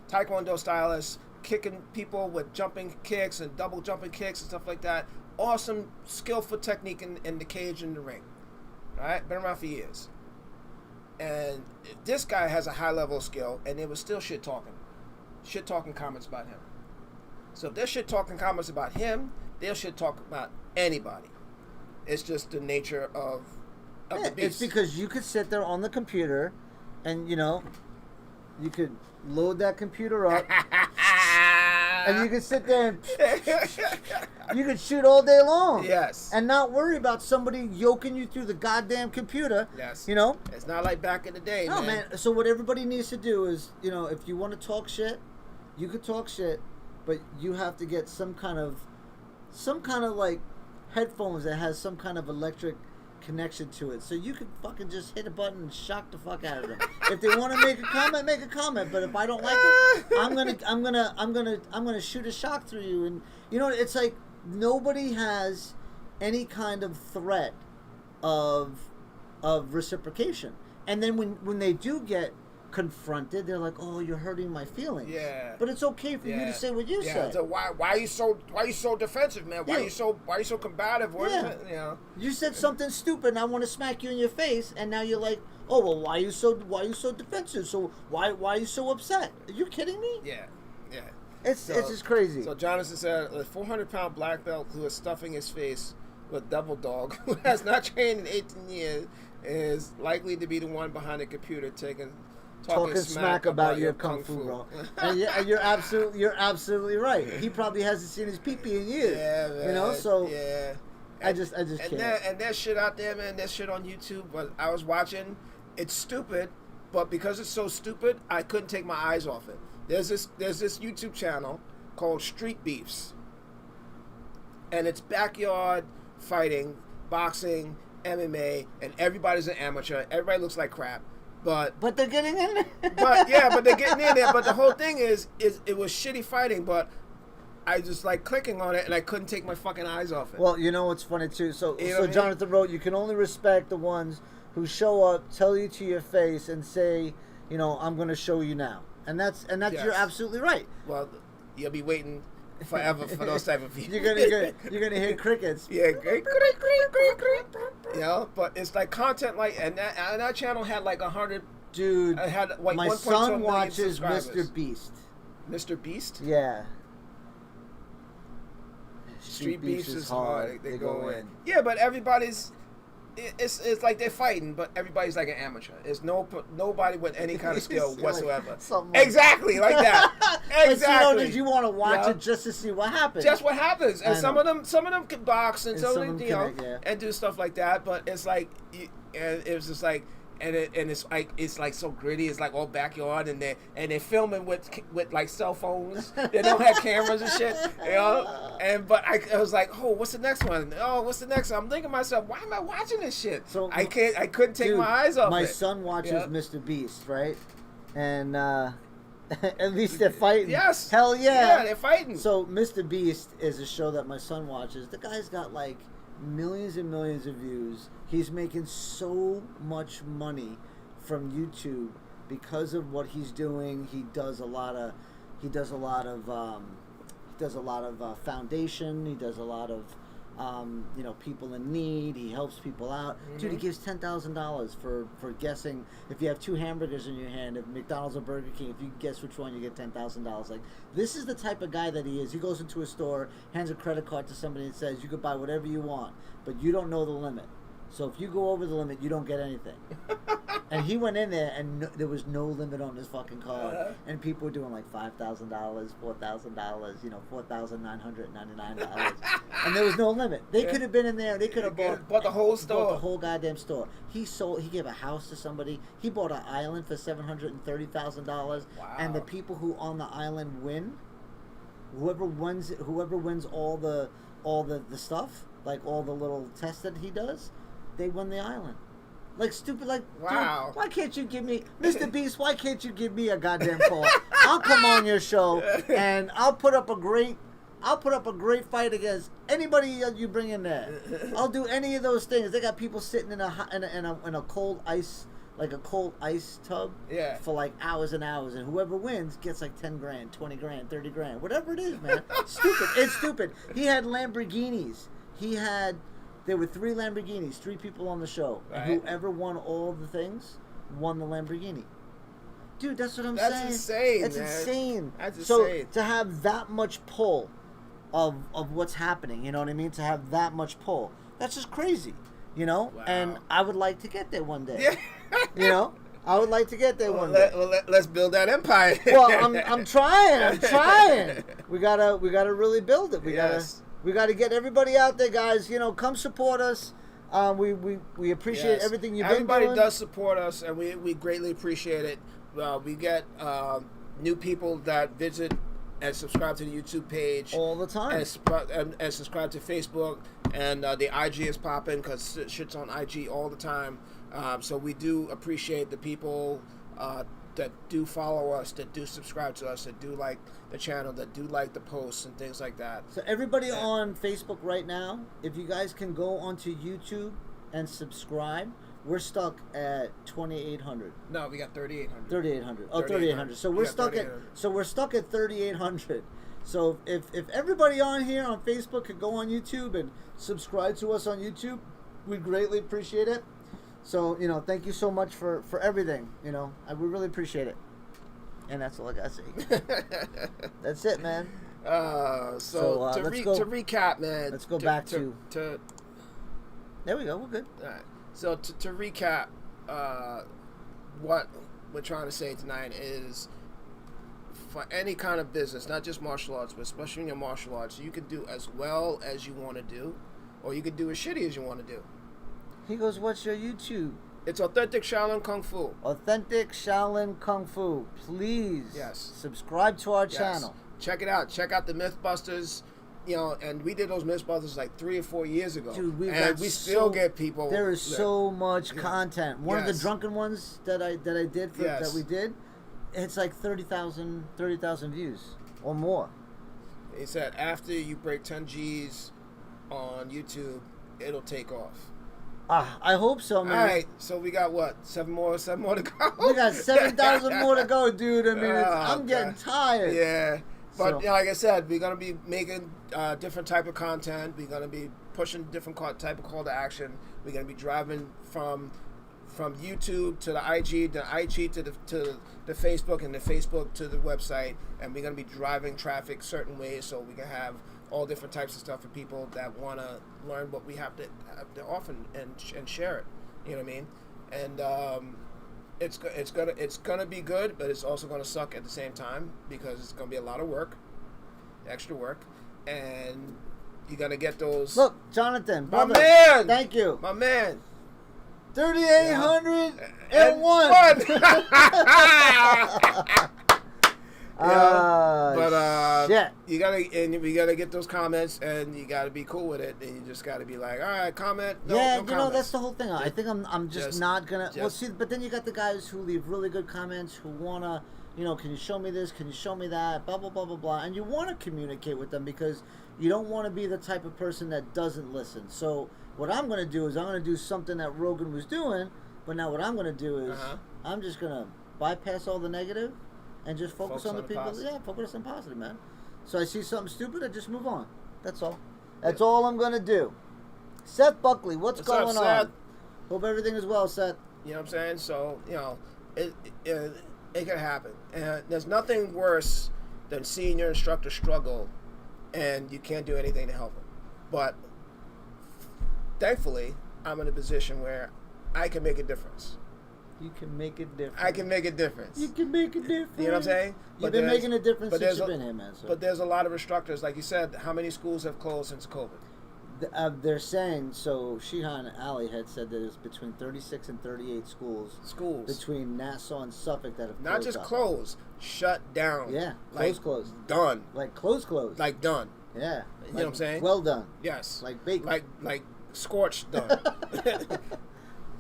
Taekwondo stylist, kicking people with jumping kicks and double jumping kicks and stuff like that. awesome, skillful technique in the cage and the ring. All right, been around for years. And this guy has a high level of skill, and they were still shit talking comments about him. So if they're shit talking comments about him, they'll shit talk about anybody. It's just the nature of the beast. It's because you could sit there on the computer, and you could load that computer up, and you could sit there and you could shoot all day long. Yes. And not worry about somebody yoking you through the goddamn computer. Yes. It's not like back in the day, no, man. So what everybody needs to do is, if you want to talk shit, you could talk shit, but you have to get some kind of like headphones that has some kind of electric connection to it, so you could fucking just hit a button and shock the fuck out of them. If they want to make a comment, make a comment. But if I don't like it, I'm gonna shoot a shock through you. And it's like nobody has any kind of threat of reciprocation. And then when they do get confronted, they're like, "Oh, you're hurting my feelings." Yeah. But it's okay for you to say what you say. So why are you so defensive, man? Why are you so combative? What is it? You said something stupid, and I want to smack you in your face, and now you're like, "Oh, well, why are you so defensive? So why are you so upset? Are you kidding me?" Yeah. It's just crazy. So Jonathan said, a 400-pound black belt who is stuffing his face with Double Dog, who has not trained in 18 years, is likely to be the one behind the computer talking smack about your kung fu, bro. And you're absolutely right. He probably hasn't seen his pee-pee in years. Yeah, man. So yeah. I just can't. And that shit out there, man. That shit on YouTube. But I was watching. It's stupid, but because it's so stupid, I couldn't take my eyes off it. There's this YouTube channel called Street Beefs, and it's backyard fighting, boxing, MMA, and everybody's an amateur. Everybody looks like crap. But they're getting in there. but they're getting in there. But the whole thing is it was shitty fighting. But I just like clicking on it, and I couldn't take my fucking eyes off it. Well, what's funny too. So so Jonathan wrote, you can only respect the ones who show up, tell you to your face, and say, I'm going to show you now. And that's yes. You're absolutely right. Well, you'll be waiting forever for those type of people. You're gonna hear crickets. Yeah, great. But it's like content like, and that channel had like 100. Dude, it had like my 1. son watches Mr. Beast. Mr. Beast? Yeah. Street Beefs is hard. They go in. Yeah, but everybody's. It's like they're fighting, but everybody's like an amateur. There's nobody with any kind of skill whatsoever. Exactly like that. Exactly. But did you want to watch it just to see what happens? Just what happens. And some of them can box, and some of them and do stuff like that. But it's like, and it was just like. And it's like so gritty. It's like all backyard, and they're filming with like cell phones. They don't have cameras and shit, but I was like, oh, what's the next one? Oh, what's the next one? I'm thinking to myself, why am I watching this shit? So I couldn't take my eyes off it. My son watches Mr. Beast, right? And at least they're fighting. Yes. Hell yeah. Yeah, they're fighting. So Mr. Beast is a show that my son watches. The guy's got like millions and millions of views. He's making so much money from YouTube because of what he's doing. He does a lot of foundation. He does a lot of people in need. He helps people out. Mm-hmm. Dude, he gives $10,000 for guessing. If you have 2 hamburgers in your hand, if McDonald's or Burger King, if you guess which one, you get $10,000. Like, this is the type of guy that he is. He goes into a store, hands a credit card to somebody and says, you can buy whatever you want, but you don't know the limit. So if you go over the limit, you don't get anything. And he went in there, and there was no limit on his fucking card. And people were doing like $5,000, $4,000, $4,999. And there was no limit. They could have been in there. They could have bought the whole store. Bought the whole goddamn store. He gave a house to somebody. He bought an island for $730,000. Wow. And the people who on the island win, whoever wins all the stuff, like all the little tests that he does, they won the island. Like, stupid, like, wow. Dude, why can't you give me, Mr. Beast, why can't you give me a goddamn call? I'll come on your show, and I'll put up a great fight against anybody you bring in there. I'll do any of those things. They got people sitting in a cold ice, like a cold ice tub, for like hours and hours, and whoever wins gets like 10 grand, 20 grand, 30 grand, whatever it is, man. Stupid. It's stupid. He had Lamborghinis. There were 3 Lamborghinis, 3 people on the show. Right. And whoever won all the things won the Lamborghini. Dude, that's what I'm saying. That's insane, That's man. insane. That's so insane. to have that much pull of what's happening, you know what I mean? To have that much pull, that's just crazy, you know? Wow. And I would like to get there one day. Yeah. You know? I would like to get there one day. Let's build that empire. Well, I'm trying. We gotta really build it. We gotta get everybody out there, guys. You know, come support us. We appreciate everything you've been doing. Everybody does support us, and we greatly appreciate it. We get new people that visit and subscribe to the YouTube page all the time, and subscribe to Facebook, and the IG is popping because shit's on IG all the time. So we do appreciate the people that do follow us, that do subscribe to us, that do like the channel, that do like the posts and things like that. So everybody on Facebook right now, if you guys can go onto YouTube and subscribe, we're stuck at 2,800. No, we got 3,800. 3,800. Oh, 3,800. So we're stuck at 3,800. So if everybody on here on Facebook could go on YouTube and subscribe to us on YouTube, we'd greatly appreciate it. So, you know, thank you so much for everything. You know, we really appreciate it. And that's all I gotta say. That's it, man. To recap, man. Let's go back to. There we go. We're good. All right. So to recap, what we're trying to say tonight is, for any kind of business, not just martial arts, but especially in your martial arts, you can do as well as you want to do, or you can do as shitty as you want to do. He goes, what's your YouTube? It's Authentic Shaolin Kung Fu. Authentic Shaolin Kung Fu. Please subscribe to our channel. Check it out. Check out the Mythbusters. You know, and we did those Mythbusters like 3 or 4 years ago. Dude, we still get people. There is so much content. One of the drunken ones that I did that we did, it's like 30,000 views or more. He said after you break 10 G's on YouTube, it'll take off. I hope so, man. All right, so we got what? 7 more to go. We got 7,000 more to go, dude. I mean, I'm getting tired. Yeah, but like I said, we're gonna be making different type of content. We're gonna be pushing different type of call to action. We're gonna be driving from YouTube to the IG to the Facebook, and the Facebook to the website, and we're gonna be driving traffic certain ways so we can have all different types of stuff for people that want to learn what we have to offer and share it. You know what I mean? And it's gonna be good, but it's also gonna suck at the same time because it's gonna be a lot of work, extra work, and you gotta get those. Look, Jonathan, my brother, man, thank you, my man. 3,801. Shit. We gotta get those comments, and you gotta be cool with it, and you just gotta be like, all right, comment. No, yeah, no you comments. know, that's the whole thing. I think I'm just not gonna. Well, see, but then you got the guys who leave really good comments, who wanna, you know, can you show me this? Can you show me that? Blah blah blah blah blah. And you want to communicate with them because you don't want to be the type of person that doesn't listen. So what I'm gonna do is I'm gonna do something that Rogan was doing, but now what I'm gonna do is I'm just gonna bypass all the negative and just focus on the people. Yeah, focus on positive, man. So I see something stupid, I just move on. That's all. That's all I'm gonna do. Seth Buckley, what's going up, on? Seth? Hope everything is well, Seth. You know what I'm saying? So, you know, it can happen. And there's nothing worse than seeing your instructor struggle and you can't do anything to help him. But thankfully, I'm in a position where I can make a difference. You can make a difference. I can make a difference. You can make a difference. You know what I'm saying? You've been making a difference since you've been here, man. So. But there's a lot of instructors, like you said, how many schools have closed since COVID? They're saying, so Shehan Ali had said that it's between 36 and 38 schools between Nassau and Suffolk that have not just closed, shut down. Yeah, closed. Done. Like closed. Like done. Yeah. You know what I'm saying? Well done. Yes. Like baked. Like scorched done.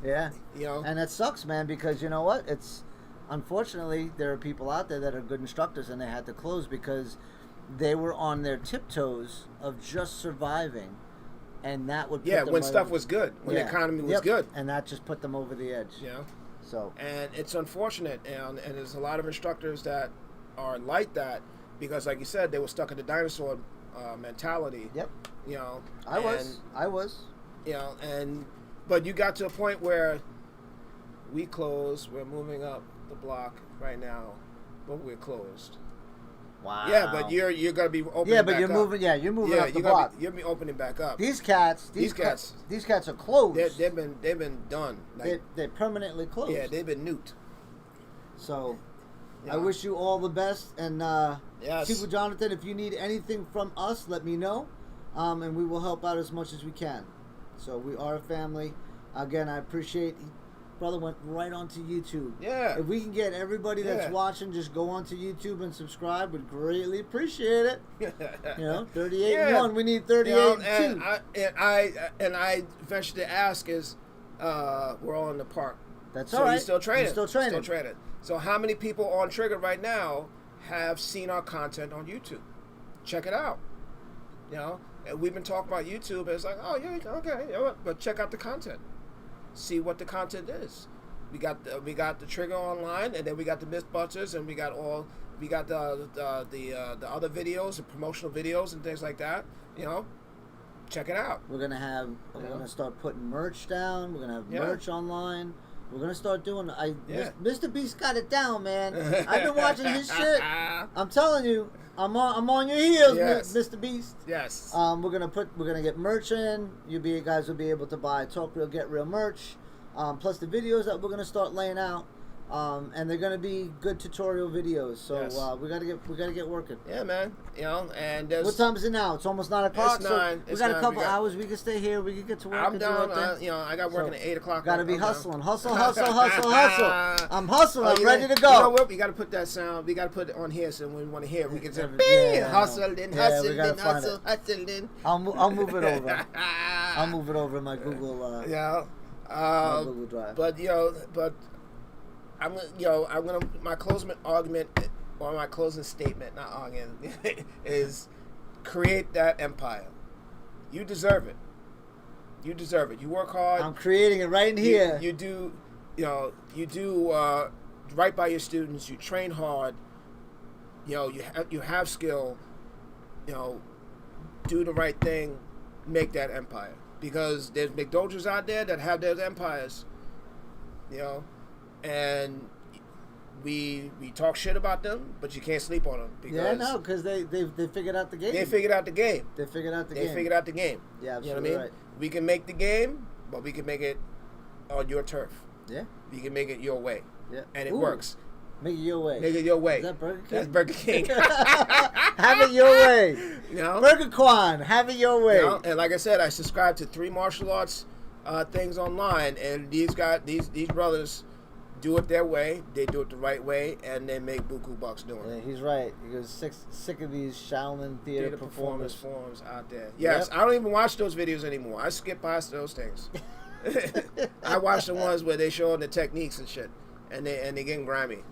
Yeah. You know? And that sucks, man, because you know what? It's unfortunately there are people out there that are good instructors and they had to close because they were on their tiptoes of just surviving, and that would put them when stuff was good, when the economy was good, and that just put them over the edge. Yeah. So and it's unfortunate, and there's a lot of instructors that are like that because, like you said, they were stuck in the dinosaur mentality. Yep. You know, I was. You know, but you got to a point where we closed. We're moving up the block right now, but we're closed. Wow. Yeah, but you're gonna be opening. Yeah, but back you're up. moving. Yeah, you're moving up the block. You're be opening back up. These cats are closed. They've been done. Like, they're permanently closed. Yeah, they've been nuked. So, yeah. I wish you all the best. And yes. Chief Jonathan, if you need anything from us, let me know, and we will help out as much as we can. So we are a family. Again, I appreciate. Brother went right onto YouTube. Yeah. If we can get everybody that's watching, just go onto YouTube and subscribe, we'd greatly appreciate it. 38 and 1. We need 38 and 2. And I venture to ask is, we're all in the park. That's so all right. He's still training. Still training. So how many people on Trigger right now have seen our content on YouTube? Check it out. You know, and we've been talking about YouTube. And it's like, oh yeah, okay, but check out the content. See what the content is. We got the Trigger online, and then we got the Mythbusters, and we got the other videos, the promotional videos and things like that. You know, check it out. We're gonna start putting merch down. We're gonna have merch online. We're gonna start doing. Mr. Beast got it down, man. I've been watching his shit. I'm telling you, I'm on your heels, Mr. Beast. Yes. We're gonna get merch in. You guys will be able to buy Talk Real, Get Real merch. Plus the videos that we're gonna start laying out. And they're gonna be good tutorial videos. So we gotta get working. Yeah, man. You know, and what time is it now? It's almost 9 o'clock. It's 9. So we got a couple hours. We can stay here. We can get to work. I'm down. I got working at 8 o'clock. Gotta be hustling. Hustle. I'm hustling. I'm ready to go. You know what? We gotta put that sound. We gotta put it on here so when we want to hear it, we can say hustle. I'll move it over. I'll move it over in my Google. My Google Drive. But I'm gonna my closing argument or my closing statement, not argument, is create that empire. You deserve it. You deserve it. You work hard. I'm creating it right in here. You do right by your students. You train hard. You have skill. Do the right thing. Make that empire. Because there's big dojos out there that have their empires. And we talk shit about them, but you can't sleep on them because they figured out the game. They figured out the game. They figured out the game. Yeah, absolutely. You know what I mean? Right. We can make the game, but we can make it on your turf. Yeah. We can make it your way. Yeah. And it works. Make it your way. Make it your way. Is that Burger King? That's Burger King. Have it your way. Burger Quan, have it your way. And like I said, I subscribe to 3 martial arts things online, and these brothers do it their way. They do it the right way, and they make buku bucks doing it. Yeah, he's right. He goes sick of these Shaolin theater performance forums out there. Yes, I don't even watch those videos anymore. I skip past those things. I watch the ones where they show the techniques and shit, and they getting grimy.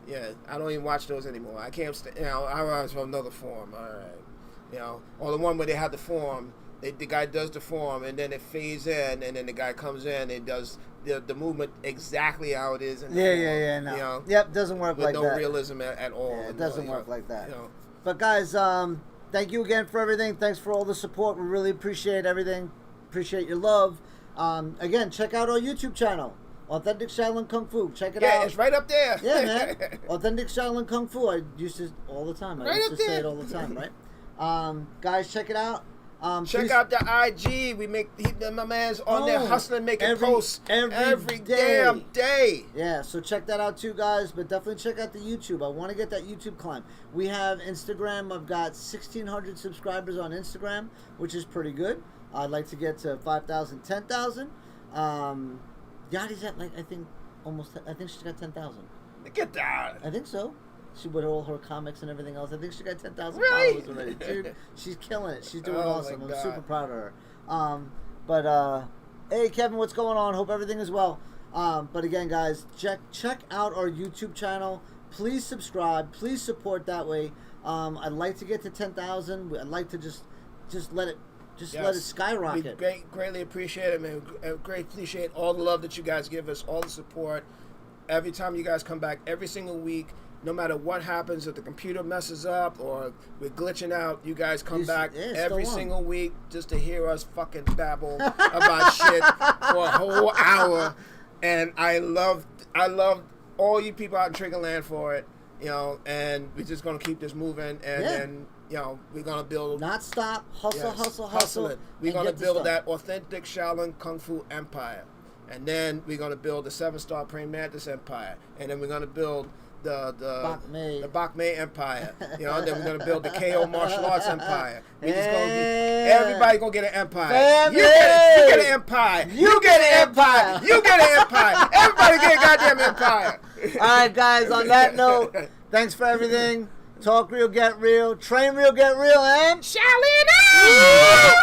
Yeah, I don't even watch those anymore. I can't. I watch from another forum. All right, or the one where they have the forum. The guy does the form, and then it fades in, and then the guy comes in and does the movement exactly how it is. No. Yep, doesn't work like that. With no realism at all. Yeah, it doesn't work like that. But guys, thank you again for everything. Thanks for all the support. We really appreciate everything. Appreciate your love. Again, check out our YouTube channel, Authentic Shaolin Kung Fu. Check it out. Yeah, it's right up there. Yeah, man. Authentic Shaolin Kung Fu. I used to all the time. I used to say it all the time, right? Guys, check it out. Check out the IG. My man's on there hustling, making posts every damn day. Yeah, so check that out too, guys. But definitely check out the YouTube. I want to get that YouTube climb. We have Instagram. I've got 1,600 subscribers on Instagram, which is pretty good. I'd like to get to 5,000, 10,000. Yadi's at I think she's got 10,000. Get that. I think so. She with all her comics and everything else. I think she got 10,000 really? followers already. Dude, she's killing it. She's doing awesome. I'm super proud of her. Hey, Kevin, what's going on? Hope everything is well. But again, guys, check out our YouTube channel. Please subscribe. Please support that way. I'd like to get to 10,000. I'd like to just let it skyrocket. We greatly appreciate it, man. Greatly appreciate all the love that you guys give us, all the support. Every time you guys come back, every single week, no matter what happens, if the computer messes up or we're glitching out, you guys come back every single week just to hear us fucking babble about shit for a whole hour. And I love all you people out in Triggerland for it, you know, and we're just going to keep this moving, and then, you know, we're going to build... Not stop, hustle it. We're going to build that authentic Shaolin Kung Fu empire. And then we're going to build the 7-star Praying Mantis empire. And then we're going to build the Bak Mei empire. You know, then we're going to build the KO martial arts empire. Everybody going to get an empire. Family. You get an empire. You get an empire. You get an empire. Everybody get a goddamn empire. All right, guys, on that note, thanks for everything. Talk real, get real. Train real, get real, and... Shaolin!